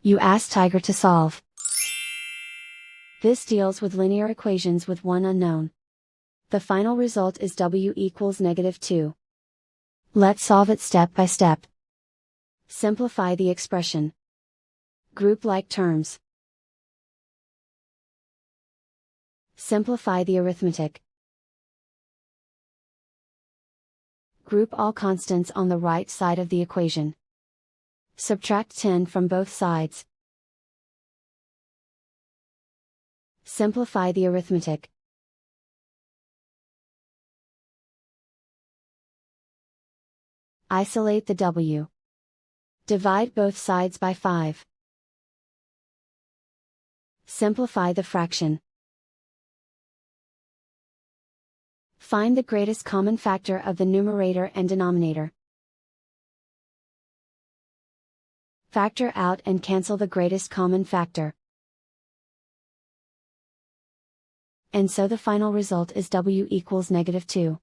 You ask Tiger to solve. This deals with linear equations with one unknown. The final result is w equals -2. Let's solve it step by step. Simplify the expression. Group like terms. Simplify the arithmetic. Group all constants on the right side of the equation. Subtract 10 from both sides. Simplify the arithmetic. Isolate the w. Divide both sides by 5. Simplify the fraction. Find the greatest common factor of the numerator and denominator. Factor out and cancel the greatest common factor. And so the final result is w equals -2.